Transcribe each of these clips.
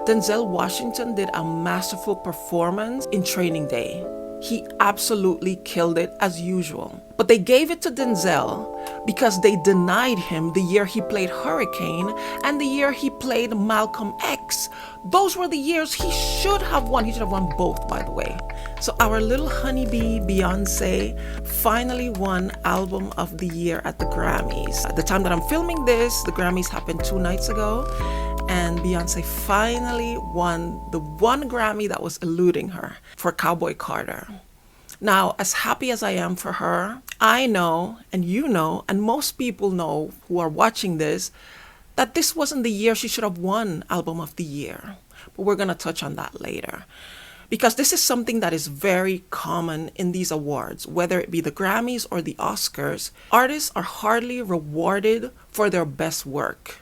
Denzel Washington did a masterful performance in Training Day. He absolutely killed it as usual. But they gave it to Denzel because they denied him the year he played Hurricane and the year he played Malcolm X. Those were the years he should have won. He should have won both, by the way. So our little honeybee Beyonce finally won Album of the Year at the Grammys. At the time that I'm filming this, the Grammys happened 2 nights ago, and Beyonce finally won the one Grammy that was eluding her for Cowboy Carter. Now, as happy as I am for her, I know, and you know, and most people know who are watching this, that this wasn't the year she should have won Album of the Year. But we're going to touch on that later. Because this is something that is very common in these awards, whether it be the Grammys or the Oscars. Artists are hardly rewarded for their best work.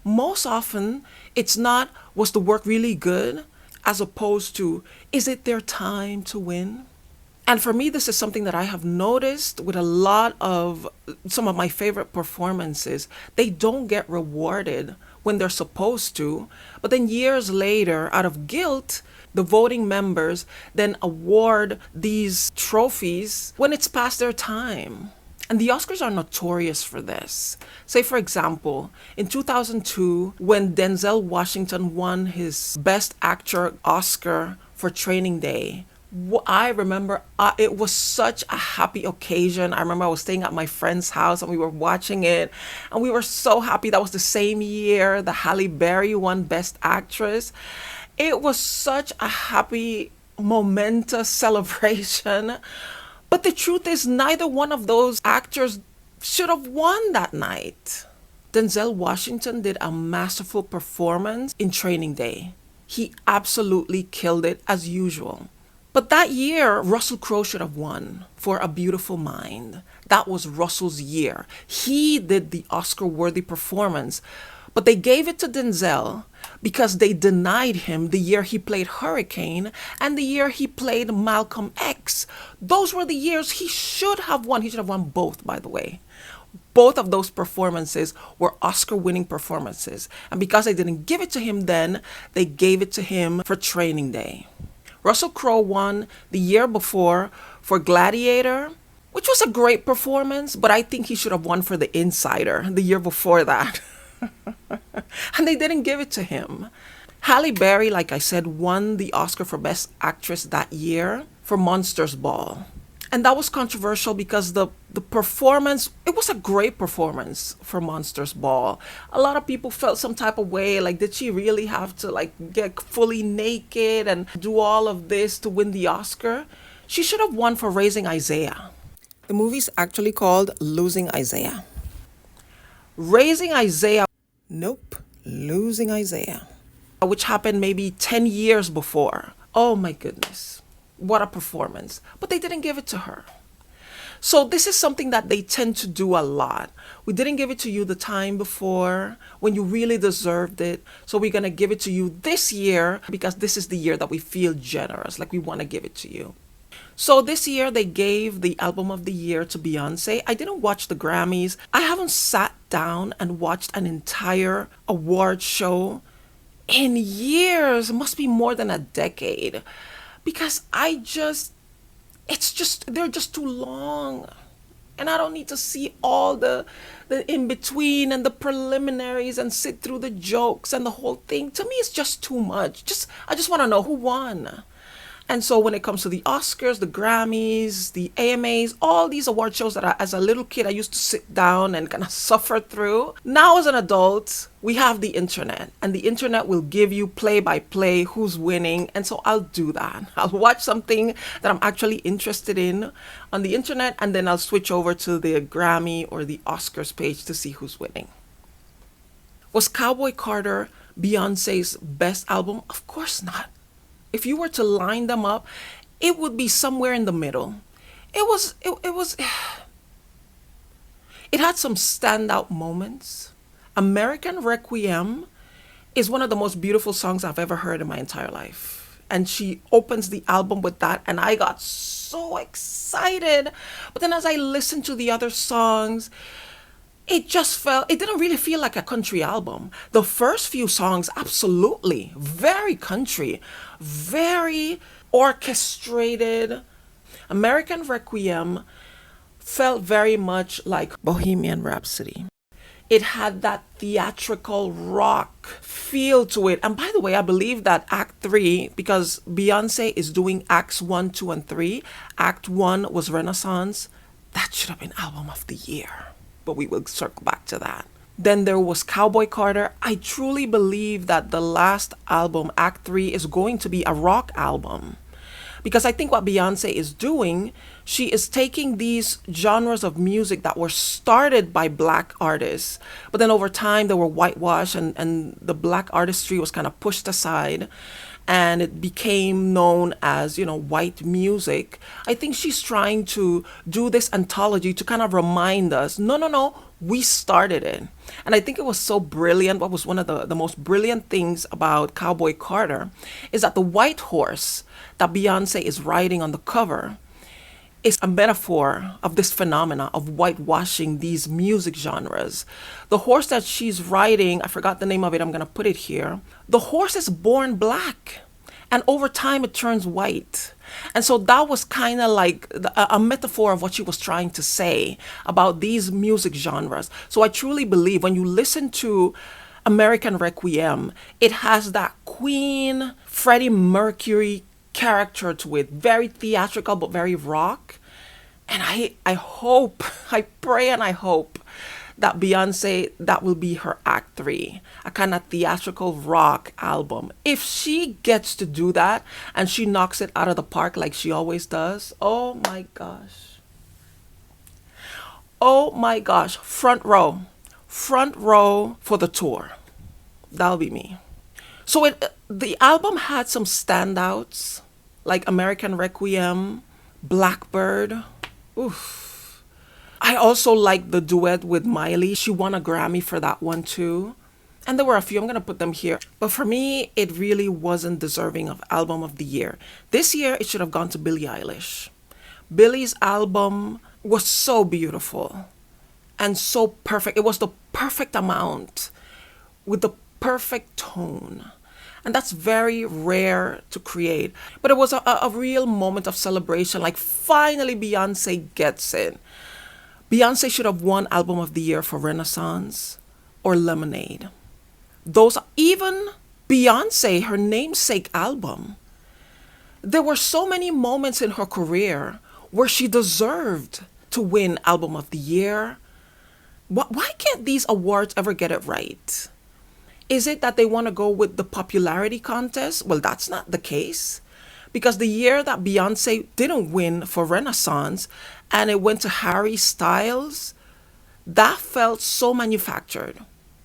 Most often, it's not, was the work really good, as opposed to, is it their time to win? And for me, this is something that I have noticed with a lot of some of my favorite performances. They don't get rewarded when they're supposed to, but then years later, out of guilt, the voting members then award these trophies when it's past their time. And the Oscars are notorious for this. Say, for example, in 2002, when Denzel Washington won his Best Actor Oscar for Training Day, I remember it was such a happy occasion. I remember I was staying at my friend's house and we were watching it, and we were so happy. That was the same year that Halle Berry won Best Actress. It was such a happy, momentous celebration. But the truth is, neither one of those actors should have won that night. Denzel Washington did a masterful performance in Training Day. He absolutely killed it as usual. But that year, Russell Crowe should have won for A Beautiful Mind. That was Russell's year. He did the Oscar-worthy performance. But they gave it to Denzel because they denied him the year he played Hurricane and the year he played Malcolm X. Those were the years he should have won. He should have won both, by the way. Both of those performances were Oscar-winning performances. And because they didn't give it to him then, they gave it to him for Training Day. Russell Crowe won the year before for Gladiator, which was a great performance, but I think he should have won for The Insider the year before that. And they didn't give it to him. Halle Berry, like I said, won the Oscar for Best Actress that year for Monsters Ball. And that was controversial because the performance, it was a great performance for Monsters Ball. A lot of people felt some type of way, like, did she really have to get fully naked and do all of this to win the Oscar? She should have won for Raising Isaiah. The movie's actually called Losing Isaiah. Raising Isaiah, nope, Losing Isaiah, which happened maybe 10 years before. Oh my goodness. What a performance. But they didn't give it to her. So this is something that they tend to do a lot. We didn't give it to you the time before when you really deserved it. So we're going to give it to you this year because this is the year that we feel generous, like we want to give it to you. So this year they gave the Album of the Year to Beyonce. I didn't watch the Grammys. I haven't sat down and watched an entire award show in years. It must be more than a decade. Because they're just too long. And I don't need to see all the in-between and the preliminaries and sit through the jokes and the whole thing. To me, it's just too much. I just want to know who won. And so when it comes to the Oscars, the Grammys, the AMAs, all these award shows that as a little kid I used to sit down and kind of suffer through. Now as an adult, we have the internet, and the internet will give you play-by-play who's winning. And so I'll do that. I'll watch something that I'm actually interested in on the internet, and then I'll switch over to the Grammy or the Oscars page to see who's winning. Was Cowboy Carter Beyonce's best album? Of course not. If you were to line them up, it would be somewhere in the middle. It had some standout moments. American Requiem is one of the most beautiful songs I've ever heard in my entire life. And she opens the album with that, and I got so excited. But then as I listened to the other songs, It didn't really feel like a country album. The first few songs, absolutely, very country, very orchestrated. American Requiem felt very much like Bohemian Rhapsody. It had that theatrical rock feel to it. And by the way, I believe that Act 3, because Beyonce is doing Acts 1, 2, and 3, Act 1 was Renaissance. That should have been Album of the Year. But we will circle back to that. Then there was Cowboy Carter. I truly believe that the last album, Act 3, is going to be a rock album. Because I think what Beyonce is doing, she is taking these genres of music that were started by black artists, but then over time they were whitewashed and the black artistry was kind of pushed aside and it became known as, white music. I think she's trying to do this anthology to kind of remind us, no, we started it. And I think it was so brilliant. What was one of the most brilliant things about Cowboy Carter is that the white horse that Beyonce is riding on the cover is a metaphor of this phenomena of whitewashing these music genres. The horse that she's riding, I forgot the name of it, I'm going to put it here. The horse is born black and over time it turns white. And so that was kind of like a metaphor of what she was trying to say about these music genres. So I truly believe when you listen to American Requiem, it has that Queen, Freddie Mercury character to it, very theatrical but very rock. And I hope, I pray and I hope that Beyonce, that will be her Act 3, a kind of theatrical rock album. If she gets to do that and she knocks it out of the park like she always does, oh my gosh. Oh my gosh, front row for the tour. That'll be me. So the album had some standouts like American Requiem, Blackbird. Oof. I also liked the duet with Miley. She won a Grammy for that one too. And there were a few, I'm going to put them here. But for me, it really wasn't deserving of Album of the Year. This year, it should have gone to Billie Eilish. Billie's album was so beautiful and so perfect. It was the perfect amount with the perfect tone. And that's very rare to create. But it was a real moment of celebration. Like finally Beyonce gets it. Beyonce should have won Album of the Year for Renaissance or Lemonade. Those, even Beyonce, her namesake album, there were so many moments in her career where she deserved to win Album of the Year. Why can't these awards ever get it right? Is it that they want to go with the popularity contest? Well, that's not the case. Because the year that Beyonce didn't win for Renaissance and it went to Harry Styles, that felt so manufactured.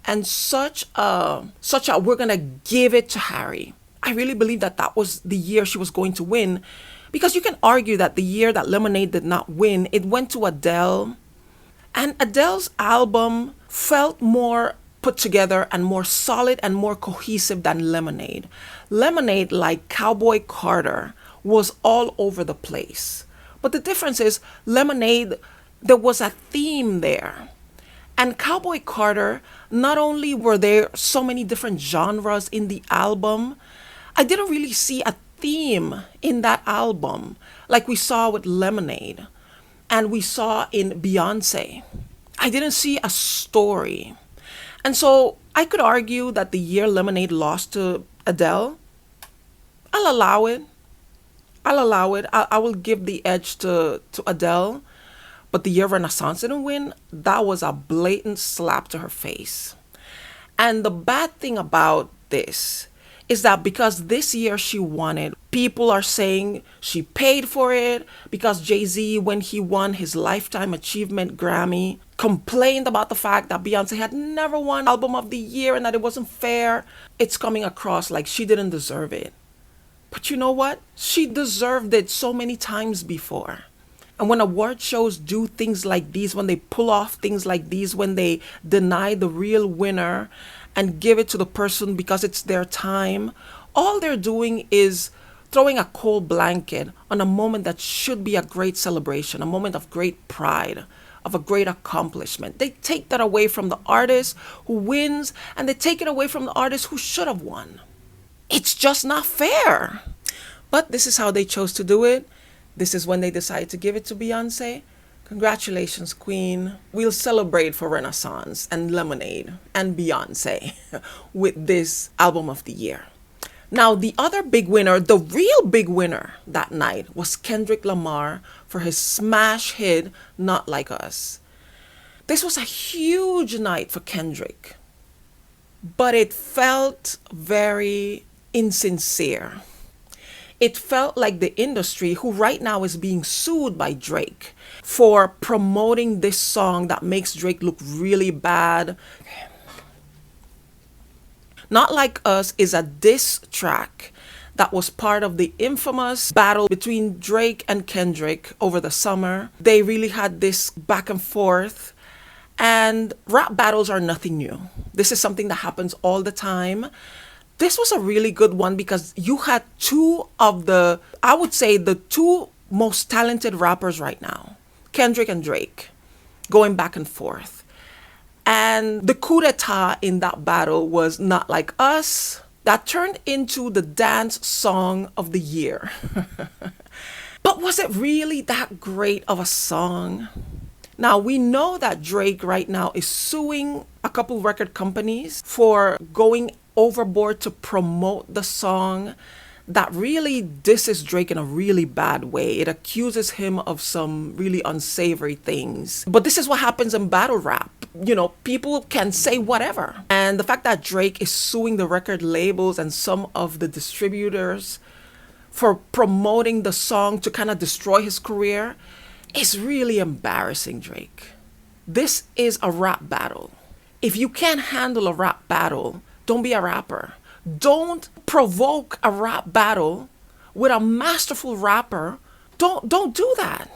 And such a we're going to give it to Harry. I really believe that was the year she was going to win. Because you can argue that the year that Lemonade did not win, it went to Adele. And Adele's album felt more put together and more solid and more cohesive than Lemonade. Lemonade, like Cowboy Carter, was all over the place. But the difference is, Lemonade, there was a theme there. And Cowboy Carter, not only were there so many different genres in the album, I didn't really see a theme in that album like we saw with Lemonade and we saw in Beyonce. I didn't see a story. And so I could argue that the year Lemonade lost to Adele, I'll allow it. I will give the edge to Adele. But the year Renaissance didn't win, that was a blatant slap to her face. And the bad thing about this is that because this year she won it, people are saying she paid for it because Jay-Z, when he won his Lifetime Achievement Grammy, complained about the fact that Beyonce had never won Album of the Year and that it wasn't fair. It's coming across like she didn't deserve it. But you know what? She deserved it so many times before. And when award shows do things like these, when they pull off things like these, when they deny the real winner and give it to the person because it's their time, all they're doing is throwing a cold blanket on a moment that should be a great celebration, a moment of great pride, of a great accomplishment. They take that away from the artist who wins, and they take it away from the artist who should have won. It's just not fair. But this is how they chose to do it. This is when they decided to give it to Beyonce. Congratulations, Queen. We'll celebrate for Renaissance and Lemonade and Beyonce with this album of the year. Now, the other big winner, the real big winner that night, was Kendrick Lamar for his smash hit, Not Like Us. This was a huge night for Kendrick, but it felt very insincere. It felt like the industry, who right now is being sued by Drake for promoting this song that makes Drake look really bad. Not Like Us is a diss track that was part of the infamous battle between Drake and Kendrick over the summer. They really had this back and forth. And rap battles are nothing new. This is something that happens all the time. This was a really good one because you had two of the, I would say, the two most talented rappers right now, Kendrick and Drake, going back and forth. And the coup d'etat in that battle was Not Like Us. That turned into the dance song of the year. But was it really that great of a song? Now, we know that Drake right now is suing a couple record companies for going overboard to promote the song that really disses Drake in a really bad way. It accuses him of some really unsavory things. But this is what happens in battle rap. You know, people can say whatever. And the fact that Drake is suing the record labels and some of the distributors for promoting the song to kind of destroy his career is really embarrassing, Drake. This is a rap battle. If you can't handle a rap battle, don't be a rapper. Don't provoke a rap battle with a masterful rapper. Don't do that.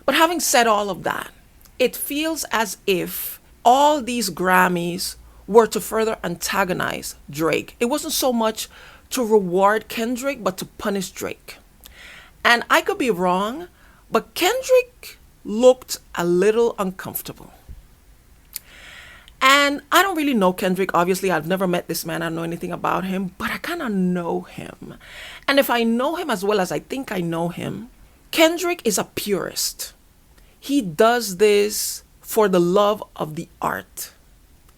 But having said all of that, it feels as if all these Grammys were to further antagonize Drake. It wasn't so much to reward Kendrick, but to punish Drake. And I could be wrong, but Kendrick looked a little uncomfortable. And I don't really know Kendrick. Obviously, I've never met this man. I don't know anything about him, but I kind of know him. And if I know him as well as I think I know him, Kendrick is a purist. He does this for the love of the art.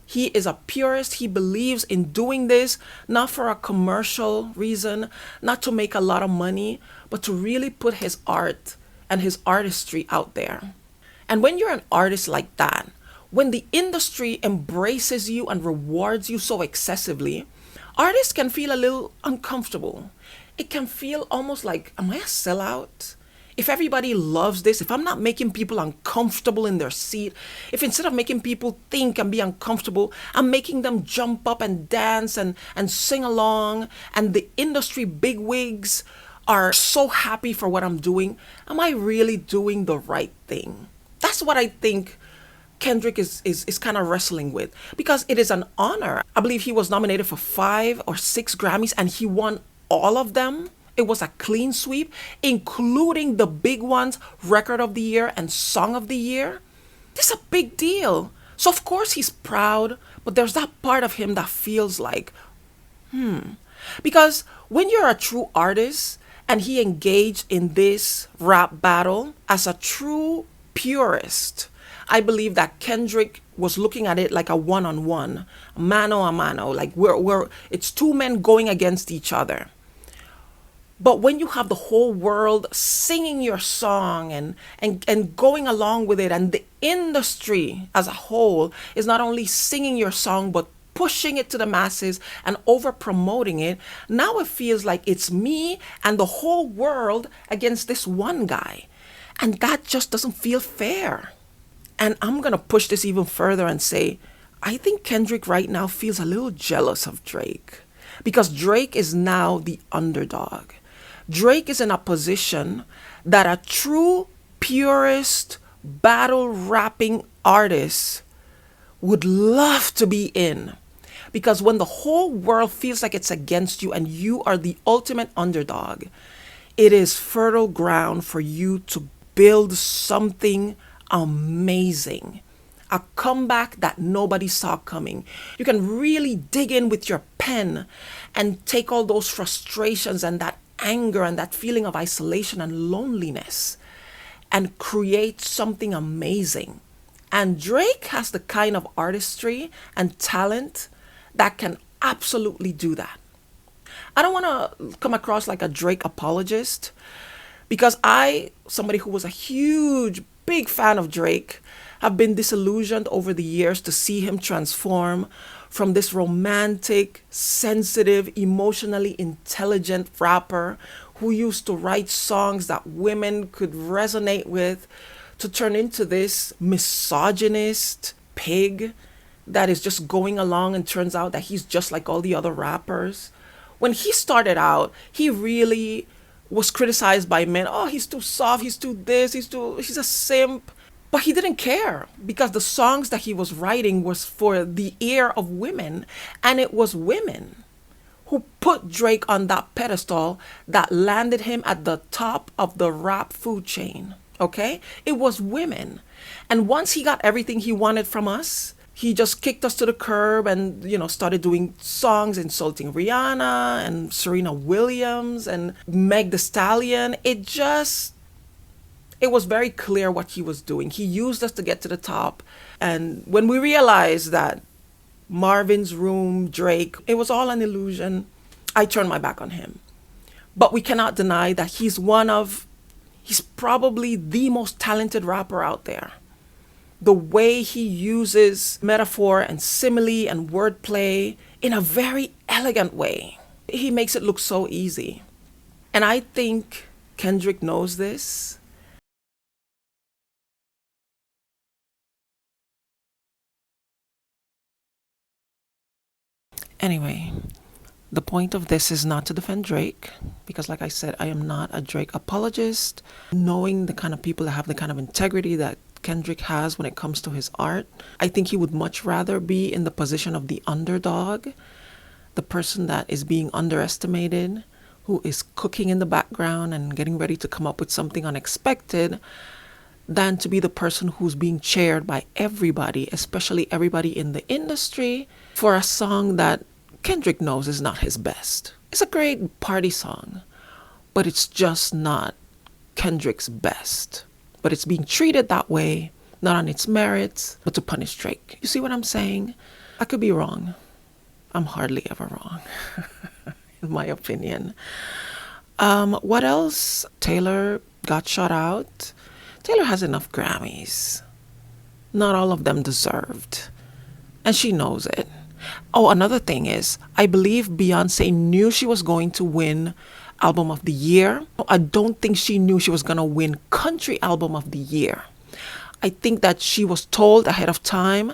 He is a purist. He believes in doing this, not for a commercial reason, not to make a lot of money, but to really put his art and his artistry out there. And when you're an artist like that, when the industry embraces you and rewards you so excessively, artists can feel a little uncomfortable. It can feel almost like, am I a sellout? If everybody loves this, if I'm not making people uncomfortable in their seat, if instead of making people think and be uncomfortable, I'm making them jump up and dance and sing along, and the industry bigwigs are so happy for what I'm doing, am I really doing the right thing? That's what I think Kendrick is kind of wrestling with, because it is an honor. I believe he was nominated for 5 or 6 Grammys and he won all of them. It was a clean sweep, including the big ones, Record of the Year and Song of the Year. This is a big deal. So of course he's proud, but there's that part of him that feels like, Because when you're a true artist and he engaged in this rap battle as a true purist, I believe that Kendrick was looking at it like a one-on-one, mano a mano, like it's two men going against each other. But when you have the whole world singing your song and going along with it, and the industry as a whole is not only singing your song, but pushing it to the masses and over promoting it, now it feels like it's me and the whole world against this one guy. And that just doesn't feel fair. And I'm going to push this even further and say, I think Kendrick right now feels a little jealous of Drake, because Drake is now the underdog. Drake is in a position that a true purist battle rapping artist would love to be in. Because when the whole world feels like it's against you and you are the ultimate underdog, it is fertile ground for you to build something amazing. A comeback that nobody saw coming. You can really dig in with your pen and take all those frustrations and that anger and that feeling of isolation and loneliness and create something amazing. And Drake has the kind of artistry and talent that can absolutely do that. I don't want to come across like a Drake apologist, because somebody who was a huge, big fan of Drake, have been disillusioned over the years to see him transform from this romantic, sensitive, emotionally intelligent rapper who used to write songs that women could resonate with, to turn into this misogynist pig that is just going along, and turns out that he's just like all the other rappers. When he started out, he really was criticized by men. Oh, he's too soft, he's too this, he's a simp. But he didn't care, because the songs that he was writing was for the ear of women, and it was women who put Drake on that pedestal that landed him at the top of the rap food chain. Okay? It was women. And once he got everything he wanted from us, he just kicked us to the curb and, started doing songs insulting Rihanna and Serena Williams and Meg Thee Stallion. It was very clear what he was doing. He used us to get to the top. And when we realized that Marvin's Room, Drake, it was all an illusion, I turned my back on him. But we cannot deny that he's probably the most talented rapper out there. The way he uses metaphor and simile and wordplay in a very elegant way. He makes it look so easy. And I think Kendrick knows this. Anyway, the point of this is not to defend Drake, because like I said, I am not a Drake apologist. Knowing the kind of people that have the kind of integrity that Kendrick has when it comes to his art, I think he would much rather be in the position of the underdog, the person that is being underestimated, who is cooking in the background and getting ready to come up with something unexpected, than to be the person who's being cheered by everybody, especially everybody in the industry, for a song that Kendrick knows is not his best. It's a great party song, but it's just not Kendrick's best. But it's being treated that way, not on its merits, but to punish Drake. You see what I'm saying? I could be wrong. I'm hardly ever wrong, in my opinion. What else? Taylor got shut out. Taylor has enough Grammys. Not all of them deserved. And she knows it. Oh, another thing is, I believe Beyonce knew she was going to win Album of the Year. I don't think she knew she was going to win Country Album of the Year. I think that she was told ahead of time.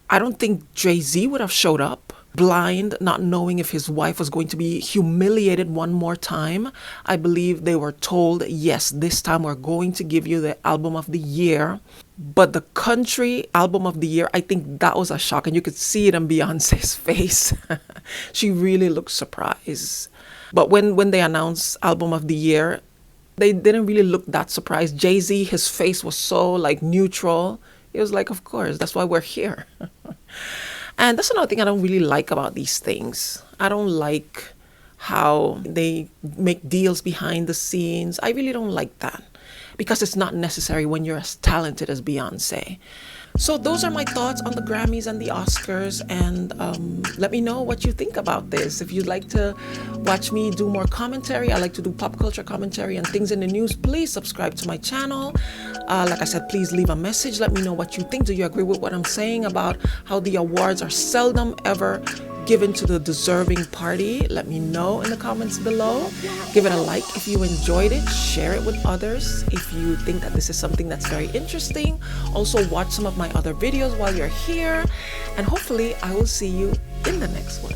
I don't think Jay-Z would have showed up blind, not knowing if his wife was going to be humiliated one more time. I believe they were told, yes, this time we're going to give you the Album of the Year. But the Country Album of the Year, I think that was a shock. And you could see it in Beyonce's face. She really looked surprised. But when they announced Album of the Year, they didn't really look that surprised. Jay-Z, his face was so neutral. It was like, of course, that's why we're here. And that's another thing I don't really like about these things. I don't like how they make deals behind the scenes. I really don't like that, because it's not necessary when you're as talented as Beyonce. So those are my thoughts on the Grammys and the Oscars, and let me know what you think about this. If you'd like to watch me do more commentary, I like to do pop culture commentary and things in the news, please subscribe to my channel. Like I said, please leave a message. Let me know what you think. Do you agree with what I'm saying about how the awards are seldom ever given to the deserving party? Let me know in the comments below. Give it a like if you enjoyed it. Share it with others if you think that this is something that's very interesting. Also, watch some of my other videos while you're here, and hopefully I will see you in the next one.